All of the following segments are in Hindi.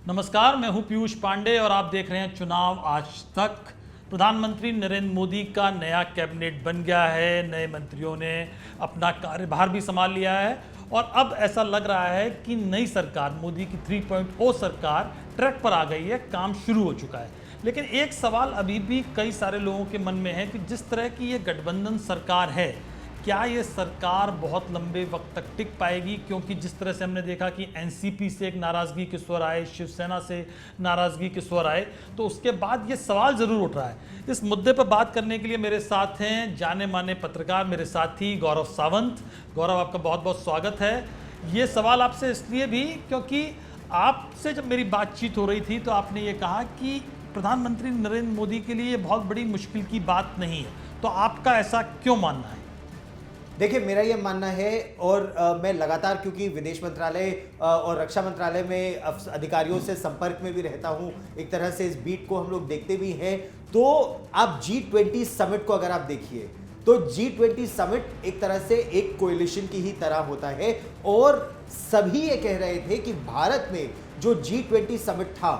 नमस्कार, मैं हूं पीयूष पांडे और आप देख रहे हैं चुनाव आज तक। प्रधानमंत्री नरेंद्र मोदी का नया कैबिनेट बन गया है, नए मंत्रियों ने अपना कार्यभार भी संभाल लिया है और अब ऐसा लग रहा है कि नई सरकार, मोदी की 3.0 सरकार ट्रैक पर आ गई है, काम शुरू हो चुका है। लेकिन एक सवाल अभी भी कई सारे लोगों के मन में है कि जिस तरह की ये गठबंधन सरकार है, क्या ये सरकार बहुत लंबे वक्त तक टिक पाएगी? क्योंकि जिस तरह से हमने देखा कि एनसीपी से एक नाराज़गी के स्वर आए, शिवसेना से नाराज़गी के स्वर आए, तो उसके बाद ये सवाल ज़रूर उठ रहा है। इस मुद्दे पर बात करने के लिए मेरे साथ हैं जाने माने पत्रकार, मेरे साथी गौरव सावंत। गौरव, आपका बहुत बहुत स्वागत है। ये सवाल आपसे इसलिए भी क्योंकि आपसे जब मेरी बातचीत हो रही थी तो आपने ये कहा कि प्रधानमंत्री नरेंद्र मोदी के लिए ये बहुत बड़ी मुश्किल की बात नहीं है, तो आपका ऐसा क्यों मानना है? देखिए, मेरा ये मानना है और मैं लगातार, क्योंकि विदेश मंत्रालय और रक्षा मंत्रालय में अधिकारियों से संपर्क में भी रहता हूं, एक तरह से इस बीट को हम लोग देखते भी हैं। तो आप G20 समिट को अगर आप देखिए तो G20 समिट एक तरह से एक कोएलिशन की ही तरह होता है और सभी ये कह रहे थे कि भारत में जो G20 समिट था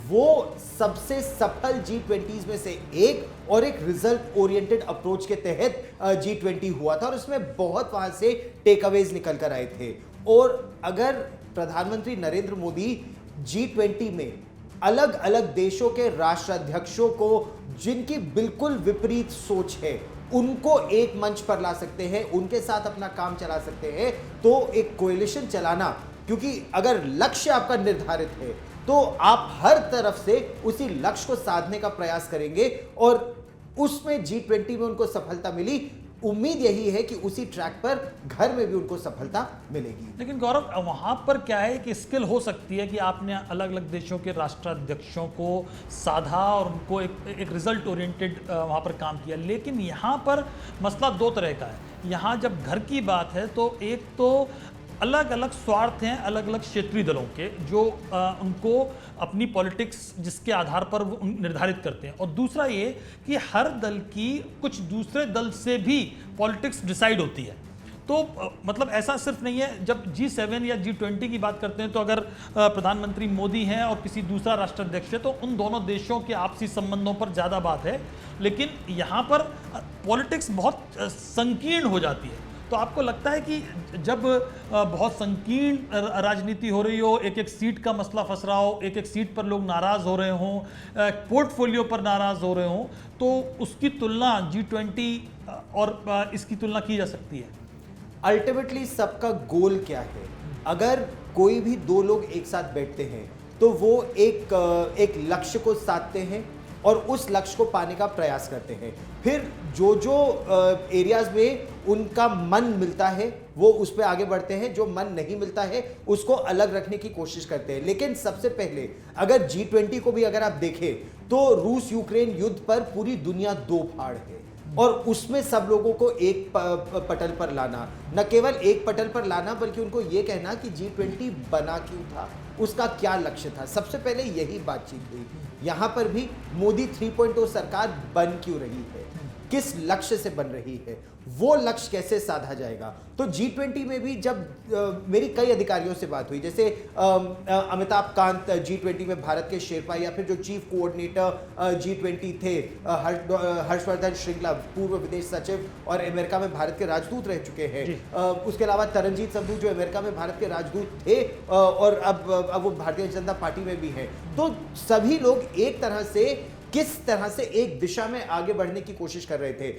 वो सबसे सफल G20s में से एक और एक रिजल्ट ओरिएंटेड अप्रोच के तहत G20 हुआ था और उसमें बहुत वहां से टेक अवेज निकल कर आए थे। और अगर प्रधानमंत्री नरेंद्र मोदी G20 में अलग अलग देशों के राष्ट्राध्यक्षों को, जिनकी बिल्कुल विपरीत सोच है, उनको एक मंच पर ला सकते हैं, उनके साथ अपना काम चला सकते हैं, तो एक कोएलिशन चलाना, क्योंकि अगर लक्ष्य आपका निर्धारित है तो आप हर तरफ से उसी लक्ष्य को साधने का प्रयास करेंगे और उसमें G20 में उनको सफलता मिली। उम्मीद यही है कि उसी ट्रैक पर घर में भी उनको सफलता मिलेगी। लेकिन गौरव, वहां पर क्या है कि स्किल हो सकती है कि आपने अलग अलग देशों के राष्ट्राध्यक्षों को साधा और उनको एक रिजल्ट ओरिएंटेड वहां पर काम किया, लेकिन यहाँ पर मसला दो तरह का है। यहाँ जब घर की बात है तो एक तो अलग अलग स्वार्थ हैं अलग अलग क्षेत्रीय दलों के, जो उनको अपनी पॉलिटिक्स जिसके आधार पर वो निर्धारित करते हैं, और दूसरा ये कि हर दल की कुछ दूसरे दल से भी पॉलिटिक्स डिसाइड होती है। तो मतलब ऐसा सिर्फ नहीं है, जब G7 या G20 की बात करते हैं तो अगर प्रधानमंत्री मोदी हैं और किसी दूसरा राष्ट्राध्यक्ष है तो उन दोनों देशों के आपसी संबंधों पर ज़्यादा बात है, लेकिन यहाँ पर पॉलिटिक्स बहुत संकीर्ण हो जाती है। तो आपको लगता है कि जब बहुत संकीर्ण राजनीति हो रही हो, एक एक सीट का मसला फंस रहा हो, एक एक सीट पर लोग नाराज हो रहे हों, पोर्टफोलियो पर नाराज हो रहे हों, तो उसकी तुलना G20 और इसकी तुलना की जा सकती है? अल्टीमेटली सबका गोल क्या है? अगर कोई भी दो लोग एक साथ बैठते हैं तो वो एक लक्ष्य को साधते हैं और उस लक्ष्य को पाने का प्रयास करते हैं। फिर जो एरियाज में उनका मन मिलता है वो उस पर आगे बढ़ते हैं, जो मन नहीं मिलता है उसको अलग रखने की कोशिश करते हैं। लेकिन सबसे पहले अगर G20 को भी अगर आप देखें तो रूस यूक्रेन युद्ध पर पूरी दुनिया दो फाड़ है और उसमें सब लोगों को एक पटल पर लाना, न केवल एक पटल पर लाना बल्कि उनको यह कहना कि G20 बना क्यों था, उसका क्या लक्ष्य था। सबसे पहले यही बातचीत हुई। यहां पर भी मोदी 3.0 सरकार बन क्यों रही है, किस लक्ष्य से बन रही है, वो लक्ष्य कैसे साधा जाएगा। तो G20 में भी जब मेरी कई अधिकारियों से बात हुई, जैसे अमिताभ कांत G20 में भारत के शेरपा, या फिर जो चीफ कोऑर्डिनेटर G20 थे हर्षवर्धन श्रृंगला, पूर्व विदेश सचिव और अमेरिका में भारत के राजदूत रह चुके हैं। उसके अलावा तरनजीत संधू जो अमेरिका में भारत के राजदूत थे और अब वो भारतीय जनता पार्टी में भी हैं। तो सभी लोग एक तरह से किस तरह से एक दिशा में आगे बढ़ने की कोशिश कर रहे थे।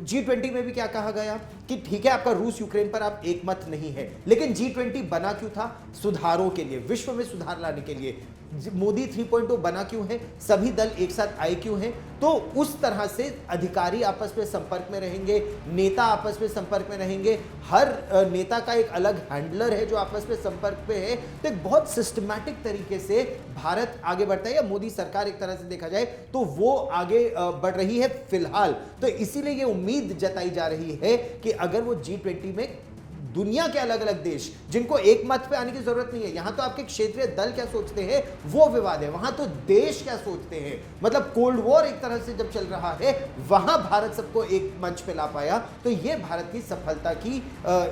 G20 में भी क्या कहा गया कि ठीक है, आपका रूस यूक्रेन पर आप एक मत नहीं है, लेकिन G20 बना क्यों था? सुधारों के लिए, विश्व में सुधार लाने के लिए। मोदी 3.0 बना क्यों है? सभी दल एक साथ आए क्यों हैं? तो उस तरह से अधिकारी आपस में संपर्क में रहेंगे, नेता आपस में संपर्क में रहेंगे, हर नेता का एक अलग हैंडलर है जो आपस में संपर्क में है। तो एक बहुत सिस्टमैटिक तरीके से भारत आगे बढ़ता है, या मोदी सरकार एक तरह से देखा जाए तो वो आगे बढ़ रही है फिलहाल। तो इसीलिए ये उम्मीद जताई जा रही है कि अगर वो G20 में दुनिया के अलग अलग देश जिनको एक मत पे आने की जरूरत नहीं है, यहां तो आपके क्षेत्रीय दल क्या सोचते हैं वो विवाद है, वहां तो देश क्या सोचते हैं। मतलब कोल्ड वॉर एक तरह से जब चल रहा है वहां भारत सबको एक मंच पे ला पाया, तो ये भारत की सफलता की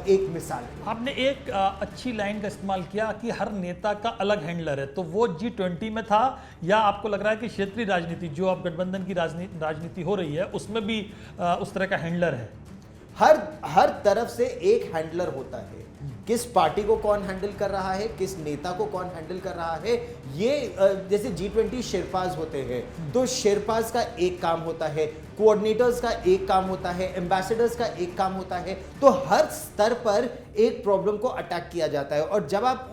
एक मिसाल है। आपने एक अच्छी लाइन का इस्तेमाल किया कि हर नेता का अलग हैंडलर है, तो वो G20 में था, या आपको लग रहा है कि क्षेत्रीय राजनीति जो अब गठबंधन की राजनीति हो रही है उसमें भी उस तरह का हैंडलर है? हर तरफ से एक हैंडलर होता है। किस पार्टी को कौन हैंडल कर रहा है, किस नेता को कौन हैंडल कर रहा है, ये जैसे G20 शेरपाज होते हैं, तो शेरपाज का एक काम होता है, कोऑर्डिनेटर्स का एक काम होता है, एम्बेसडर्स का एक काम होता है। तो हर स्तर पर एक प्रॉब्लम को अटैक किया जाता है, और जब आप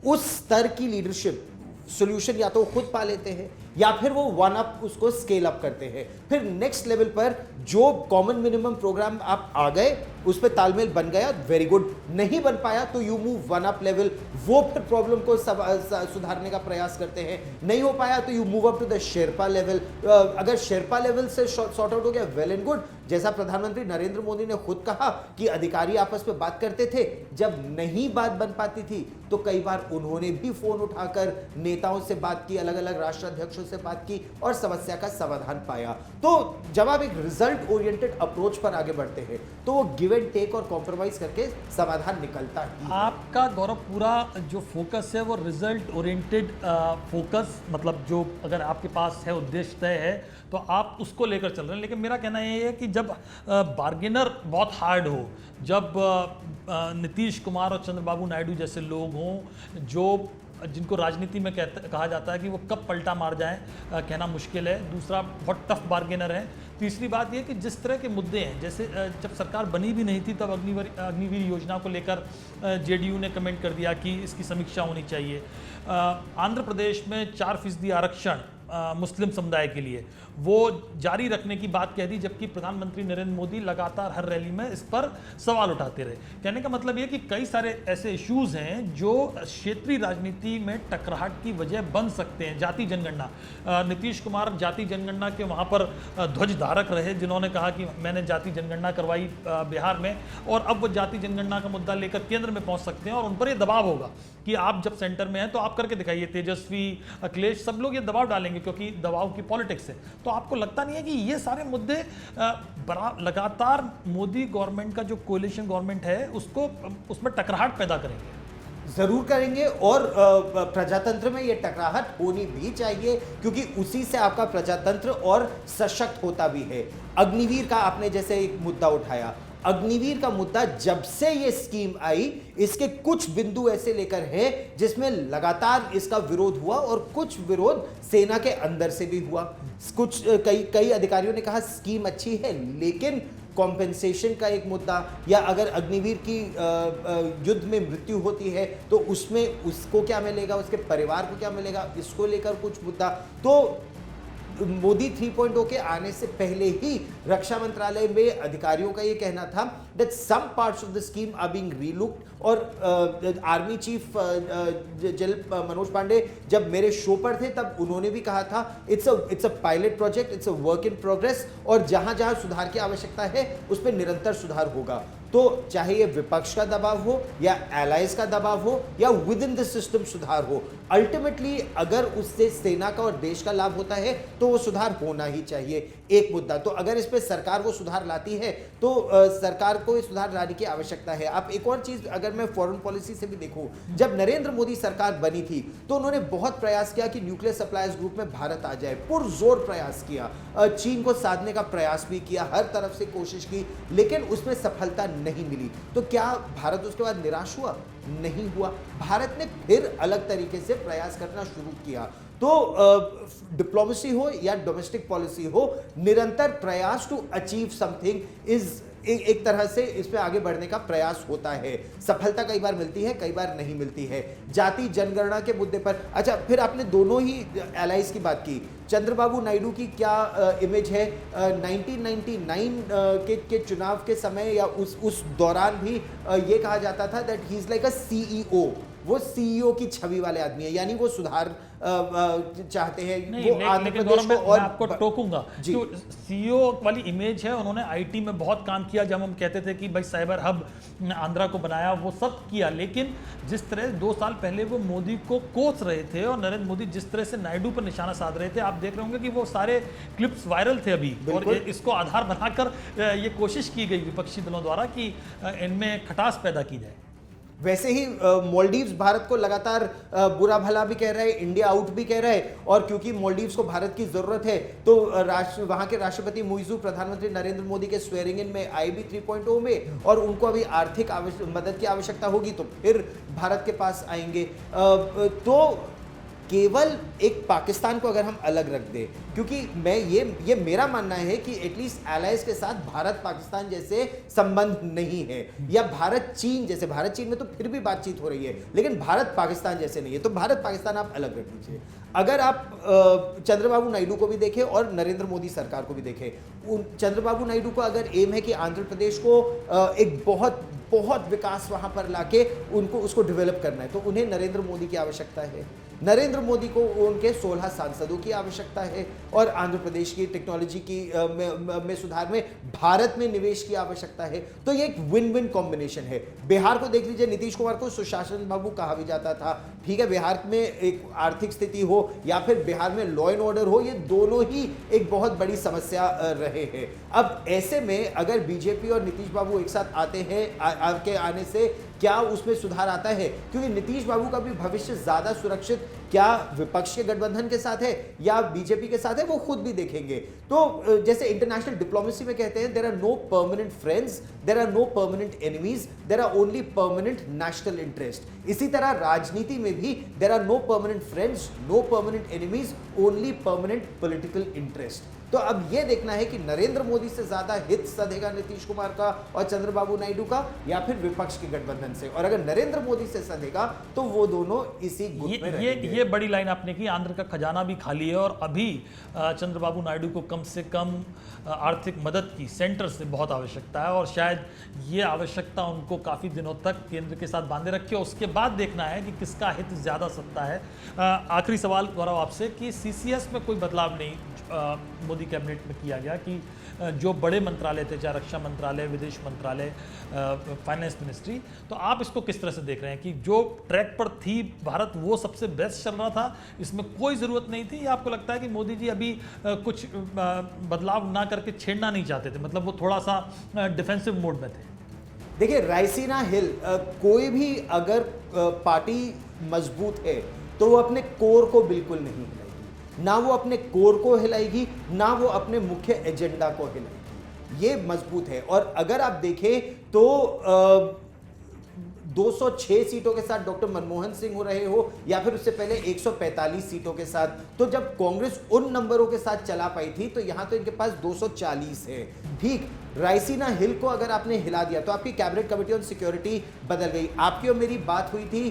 उस स्तर की लीडरशिप सॉल्यूशन या तो खुद पा लेते हैं या फिर वो वन अप उसको स्केल अप करते हैं, फिर नेक्स्ट लेवल पर जो कॉमन मिनिमम प्रोग्राम आप आ गए उस पर तालमेल बन गया, वेरी गुड। नहीं बन पाया तो you move one up level, वो फिर प्रॉब्लम को सुधारने का प्रयास करते हैं। नहीं हो पाया तो you move up to the sherpa level. अगर शेरपा लेवल से सॉर्ट आउट हो गया, वेल एंड गुड। जैसा प्रधानमंत्री नरेंद्र मोदी ने खुद कहा कि अधिकारी आपस में बात करते थे, जब नहीं बात बन पाती थी तो कई बार उन्होंने भी फोन उठाकर नेताओं से बात की, अलग अलग राष्ट्राध्यक्षों से बात की और समस्या का समाधान पाया। तो जब आप एक रिजल्ट ओरिएंटेड अप्रोच पर आगे बढ़ते हैं तो वो गिव एंड टेक और कॉम्प्रोमाइज करके समाधान निकलता ही। आपका गौरव पूरा जो फोकस है वो रिजल्ट ओरिएंटेड फोकस, मतलब जो अगर आपके पास है उद्देश्य तय है तो आप उसको लेकर चल रहे हैं। लेकिन मेरा कहना ये है कि जब बार्गेनर बहुत हार्ड हो, जब नीतीश कुमार और चंद्रबाबू नायडू जैसे लोग हों जो जिनको राजनीति में कहा जाता है कि वो कब पलटा मार जाएं कहना मुश्किल है, दूसरा बहुत टफ बार्गेनर है, तीसरी बात ये कि जिस तरह के मुद्दे हैं, जैसे जब सरकार बनी भी नहीं थी तब अग्निवीर योजना को लेकर जेडीयू ने कमेंट कर दिया कि इसकी समीक्षा होनी चाहिए। आंध्र प्रदेश में 4% आरक्षण मुस्लिम समुदाय के लिए वो जारी रखने की बात कह दी, जबकि प्रधानमंत्री नरेंद्र मोदी लगातार हर रैली में इस पर सवाल उठाते रहे। कहने का मतलब ये कि कई सारे ऐसे इश्यूज हैं जो क्षेत्रीय राजनीति में टकराहट की वजह बन सकते हैं। जाति जनगणना, नीतीश कुमार जाति जनगणना के वहाँ पर ध्वज धारक रहे, जिन्होंने कहा कि मैंने जाति जनगणना करवाई बिहार में, और अब वो जाति जनगणना का मुद्दा लेकर केंद्र में पहुँच सकते हैं और उन पर ये दबाव होगा कि आप जब सेंटर में हैं तो आप करके दिखाइए। तेजस्वी, अखिलेश, सब लोग ये दबाव डालेंगे क्योंकि दबाव की पॉलिटिक्स है। तो आपको लगता नहीं है कि ये सारे मुद्दे लगातार मोदी गवर्नमेंट का जो कोलिशन गवर्नमेंट है उसको उसमें टकराहट पैदा करेंगे? जरूर करेंगे, और प्रजातंत्र में ये टकराहट होनी भी चाहिए क्योंकि उसी से आपका प्रजातंत्र और सशक्त होता भी है। अग्निवीर का आपने जैसे एक मुद्दा उठाया, अग्निवीर का मुद्दा जब से ये स्कीम आई इसके कुछ बिंदु ऐसे लेकर है जिसमें लगातार इसका विरोध हुआ, और कुछ विरोध सेना के अंदर से भी हुआ। कुछ कई अधिकारियों ने कहा स्कीम अच्छी है लेकिन कॉम्पेंसेशन का एक मुद्दा, या अगर अग्निवीर की युद्ध में मृत्यु होती है तो उसमें उसको क्या मिलेगा, उसके परिवार को क्या मिलेगा, इसको लेकर कुछ मुद्दा। तो मोदी 3.0 के आने से पहले ही रक्षा मंत्रालय में अधिकारियों का ये कहना था that some parts of the scheme are being relooked, और army chief general Manoj Pande जब मेरे शो पर थे तब उन्होंने भी कहा था it's a pilot project, it's a work in progress, और जहां जहां सुधार की आवश्यकता है उस पर निरंतर सुधार होगा। तो चाहे ये विपक्ष का दबाव हो या एलाइज का दबाव हो या विद इन द सिस्टम सुधार हो, अल्टीमेटली अगर उससे सेना का और देश का लाभ होता है तो वो सुधार होना ही चाहिए। एक मुद्दा तो अगर इस पे सरकार वो सुधार लाती है तो सरकार को ये सुधार लाने की आवश्यकता है। आप एक और चीज अगर मैं फॉरेन पॉलिसी से भी देखूं, जब नरेंद्र मोदी सरकार बनी थी तो उन्होंने बहुत प्रयास किया कि न्यूक्लियर सप्लायर्स ग्रुप में भारत आ जाए, पुरजोर प्रयास किया, चीन को साधने का प्रयास भी किया, हर तरफ से कोशिश की, लेकिन उसमें सफलता नहीं मिली। तो क्या भारत उसके बाद निराश हुआ? नहीं हुआ। भारत ने फिर अलग तरीके से प्रयास करना शुरू किया। तो डिप्लोमेसी हो या डोमेस्टिक पॉलिसी हो, निरंतर प्रयास टू अचीव समथिंग इज एक तरह से इस पे आगे बढ़ने का प्रयास होता है। सफलता कई बार मिलती है, कई बार नहीं मिलती है। जाति जनगणना के मुद्दे पर, अच्छा फिर आपने दोनों ही एलाइज की बात की, चंद्रबाबू नायडू की क्या इमेज है? 1999 के चुनाव के समय या उस दौरान भी ये कहा जाता था that he is like a CEO, वो सीईओ की छवि वाले आदमी है, यानी वो सुधार चाहते हैं। नहीं, वो आंध्र लेकिन प्रदेश गौरव, को मैं और आपको टोकूंगा जी। कि सीईओ वाली इमेज है, उन्होंने आईटी में बहुत काम किया। जब हम कहते थे कि भाई साइबर हब आंध्रा को बनाया, वो सब किया, लेकिन जिस तरह 2 साल पहले वो मोदी को कोस रहे थे और नरेंद्र मोदी जिस तरह से नायडू पर निशाना साध रहे थे, आप देख रहे होंगे कि वो सारे क्लिप्स वायरल थे अभी, और इसको आधार बनाकर ये कोशिश की गई विपक्षी दलों द्वारा कि इनमें खटास पैदा की जाए। वैसे ही मालदीव्स भारत को लगातार बुरा भला भी कह रहा है, इंडिया आउट भी कह रहा है, और क्योंकि मालदीव्स को भारत की जरूरत है तो वहां के राष्ट्रपति मुइज़ू प्रधानमंत्री नरेंद्र मोदी के स्वेरिंग इन में आए भी 3.0 में, और उनको अभी आर्थिक मदद की आवश्यकता होगी तो फिर भारत के पास आएंगे। तो केवल एक पाकिस्तान को अगर हम अलग रख दें, क्योंकि मैं ये मेरा मानना है कि एटलीस्ट एलाइज के साथ भारत पाकिस्तान जैसे संबंध नहीं है, या भारत चीन जैसे, भारत चीन में तो फिर भी बातचीत हो रही है, लेकिन भारत पाकिस्तान जैसे नहीं है। तो भारत पाकिस्तान आप अलग रख दीजिए। अगर आप चंद्रबाबू नायडू को भी देखें और नरेंद्र मोदी सरकार को भी देखें, चंद्रबाबू नायडू को अगर एम है कि आंध्र प्रदेश को एक बहुत बहुत विकास वहां पर लाके उनको उसको डेवलप करना है, तो उन्हें नरेंद्र मोदी की आवश्यकता है। नरेंद्र मोदी को उनके 16 सांसदों की आवश्यकता है, और आंध्र प्रदेश की टेक्नोलॉजी की में सुधार में भारत में निवेश की आवश्यकता है। तो ये एक विन विन कॉम्बिनेशन है। बिहार को देख लीजिए, नीतीश कुमार को सुशासन बाबू कहा भी जाता था, ठीक है, बिहार में एक आर्थिक स्थिति हो या फिर बिहार में लॉ एंड ऑर्डर हो, ये दोनों ही एक बहुत बड़ी समस्या रहे हैं। अब ऐसे में अगर बीजेपी और नीतीश बाबू एक साथ आते हैं, आपके आने से क्या उसमें सुधार आता है? क्योंकि नीतीश बाबू का भी भविष्य ज्यादा सुरक्षित क्या विपक्ष के गठबंधन के साथ है या बीजेपी के साथ है, वो खुद भी देखेंगे। तो जैसे इंटरनेशनल डिप्लोमेसी में कहते हैं, there are no permanent friends, there are no permanent enemies, there are only permanent national interest. इसी तरह राजनीति में भी there are no permanent friends, no permanent enemies, only permanent political interest. तो अब यह देखना है कि नरेंद्र मोदी से ज्यादा हित सधेगा नीतीश कुमार का और चंद्रबाबू नायडू का, या फिर विपक्ष के गठबंधन से। और अगर नरेंद्र मोदी से सधेगा तो वो दोनों इसी गुट में रहेंगे। ये बड़ी लाइन आपने की, आंध्र का खजाना भी खाली है और अभी चंद्रबाबू नायडू को कम से कम आर्थिक मदद की सेंटर से बहुत आवश्यकता है, और शायद ये आवश्यकता उनको काफ़ी दिनों तक केंद्र के साथ बांधे रखे। उसके बाद देखना है कि किसका हित ज़्यादा सत्ता है। आखिरी सवाल गौरव आपसे कि सीसीएस में कोई बदलाव नहीं मोदी कैबिनेट में किया गया, कि जो बड़े मंत्रालय थे, चाहे रक्षा मंत्रालय, विदेश मंत्रालय, फाइनेंस मिनिस्ट्री, तो आप इसको किस तरह से देख रहे हैं कि जो ट्रैक पर थी भारत वो सबसे बेस्ट चल रहा था, इसमें कोई ज़रूरत नहीं थी, या आपको लगता है कि मोदी जी अभी कुछ बदलाव ना करके छेड़ना नहीं चाहते थे, मतलब वो थोड़ा सा डिफेंसिव मोड में थे? देखिए, रायसीना हिल, कोई भी अगर पार्टी मजबूत है तो वो अपने कोर को बिल्कुल नहीं हिलाएगी, ना वो अपने कोर को हिलाएगी, ना वो अपने मुख्य एजेंडा को हिलाएगी। ये मजबूत है। और अगर आप देखें तो 206 सीटों के साथ डॉक्टर मनमोहन सिंह हो रहे हो, या फिर उससे पहले 145 सीटों के साथ, तो जब कांग्रेस उन नंबरों के साथ चला पाई थी, तो यहां तो इनके पास 240 है। ठीक, रायसीना हिल को अगर आपने हिला दिया तो आपकी कैबिनेट कमेटी ऑन सिक्योरिटी बदल गई। आपकी और मेरी बात हुई थी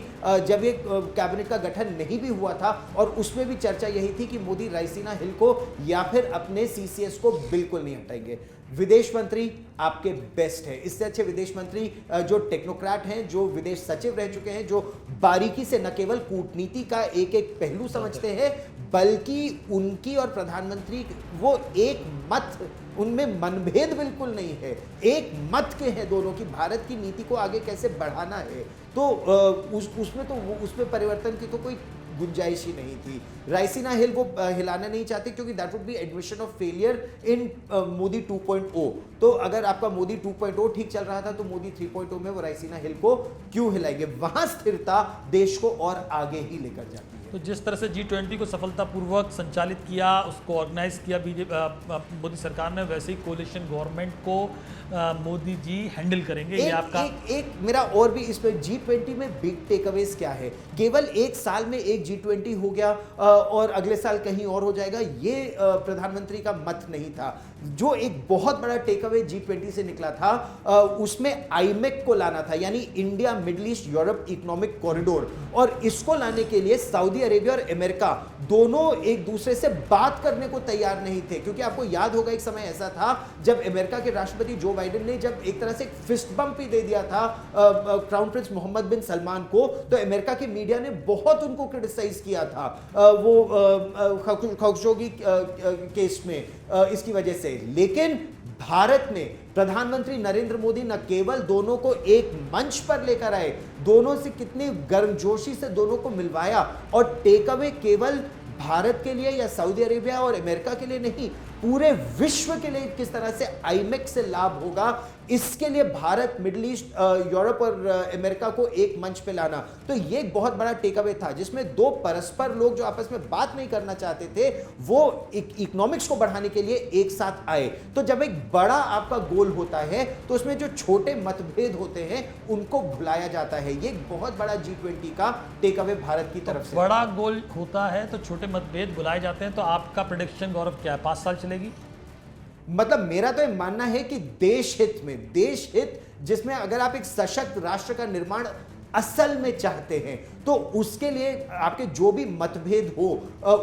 जब ये कैबिनेट का गठन नहीं भी हुआ था, और उसमें भी चर्चा यही थी कि मोदी रायसीना हिल को या फिर अपने सीसीएस को बिल्कुल नहीं हटाएंगे। विदेश मंत्री आपके बेस्ट है, इससे अच्छे विदेश मंत्री जो टेक्नोक्रेट हैं, जो विदेश सचिव रह चुके हैं, जो बारीकी से न केवल कूटनीति का एक एक पहलू समझते हैं, बल्कि उनकी और प्रधानमंत्री वो एक मत, उनमें मनभेद बिल्कुल नहीं है, एक मत के हैं दोनों की भारत की नीति को आगे कैसे बढ़ाना है। तो उसमें परिवर्तन की तो कोई गुंजाइश ही नहीं थी। रायसीना हिल वो हिलाना नहीं चाहते, क्योंकि that would be admission of failure in Modi 2.0। तो अगर आपका मोदी 2.0 ठीक चल रहा था, तो मोदी 3.0 में वो रायसीना हिल को क्यों हिलाएंगे? वहां स्थिरता देश को और आगे ही लेकर जाती है। तो जिस तरह से G20 को सफलतापूर्वक संचालित किया, उसको ऑर्गेनाइज किया मोदी सरकार ने, वैसे ही कोलिशन गवर्नमेंट को मोदी जी हैंडल करेंगे। ये आपका एक मेरा और भी इसमें G20 में बिग टेकअवेज क्या है? केवल एक साल में एक G20 हो गया और अगले साल कहीं और हो जाएगा, ये प्रधानमंत्री का मत नहीं था। जो एक बहुत बड़ा टेक अवे G20 से निकला था, उसमें आईमेक को लाना था, यानी India middle east Europe economic corridor, और इसको लाने के लिए सऊदी अरेबिया और अमेरिका दोनों एक दूसरे से बात करने को तैयार नहीं थे। क्योंकि आपको याद होगा एक समय ऐसा था जब अमेरिका के राष्ट्रपति जो बाइडेन ने जब एक तरह से एक फिस्ट बम्प ही दे दिया था क्राउन प्रिंस मोहम्मद बिन सलमान को, तो अमेरिका की मीडिया ने बहुत उनको क्रिटिसाइज किया था वो खशोगी केस में इसकी वजह से। लेकिन भारत ने, प्रधानमंत्री नरेंद्र मोदी न केवल दोनों को एक मंच पर लेकर आए, दोनों से कितनी गर्मजोशी से दोनों को मिलवाया, और टेक अवे केवल भारत के लिए या सऊदी अरेबिया और अमेरिका के लिए नहीं, पूरे विश्व के लिए किस तरह से आईमेक से लाभ होगा, इसके लिए भारत, मिडिल ईस्ट, यूरोप और अमेरिका को एक मंच पे लाना। तो ये एक बहुत बड़ा टेक अवे था, जिसमें दो परस्पर लोग जो आपस में बात नहीं करना चाहते थे, वो इकोनॉमिक्स को बढ़ाने के लिए एक साथ आए। तो जब एक बड़ा आपका गोल होता है तो उसमें जो छोटे मतभेद होते हैं उनको भुलाया जाता है। ये एक बहुत बड़ा G20 का टेक अवे भारत की तरफ से। बड़ा गोल होता है तो छोटे मतभेद बुलाए जाते हैं। तो आपका प्रेडिक्शन गौरव क्या है, 5 साल चलेगी? मतलब मेरा तो ये मानना है कि देश हित जिसमें अगर आप एक सशक्त राष्ट्र का निर्माण असल में चाहते हैं, तो उसके लिए आपके जो भी मतभेद हो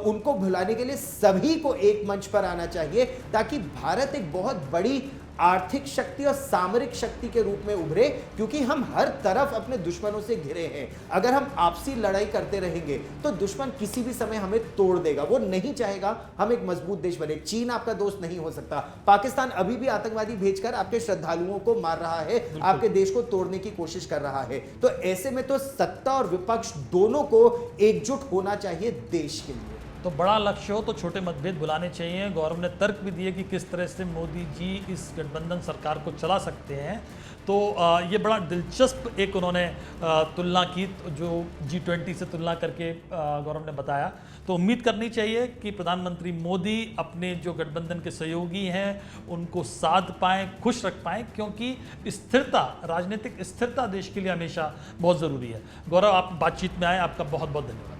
उनको भुलाने के लिए सभी को एक मंच पर आना चाहिए, ताकि भारत एक बहुत बड़ी आर्थिक शक्ति और सामरिक शक्ति के रूप में उभरे। क्योंकि हम हर तरफ अपने दुश्मनों से घिरे हैं। अगर हम आपसी लड़ाई करते रहेंगे तो दुश्मन किसी भी समय हमें तोड़ देगा, वो नहीं चाहेगा हम एक मजबूत देश बने। चीन आपका दोस्त नहीं हो सकता। पाकिस्तान अभी भी आतंकवादी भेजकर आपके श्रद्धालुओं को मार रहा है, आपके देश को तोड़ने की कोशिश कर रहा है। तो ऐसे में तो सत्ता और विपक्ष दोनों को एकजुट होना चाहिए देश के लिए। तो बड़ा लक्ष्य हो तो छोटे मतभेद बुलाने चाहिए। गौरव ने तर्क भी दिए कि किस तरह से मोदी जी इस गठबंधन सरकार को चला सकते हैं। तो ये बड़ा दिलचस्प एक उन्होंने तुलना की, जो G20 से तुलना करके गौरव ने बताया। तो उम्मीद करनी चाहिए कि प्रधानमंत्री मोदी अपने जो गठबंधन के सहयोगी हैं उनको साध पाएँ, खुश रख पाएँ, क्योंकि स्थिरता, राजनीतिक स्थिरता देश के लिए हमेशा बहुत ज़रूरी है। गौरव, आप बातचीत में आए, आपका बहुत बहुत धन्यवाद।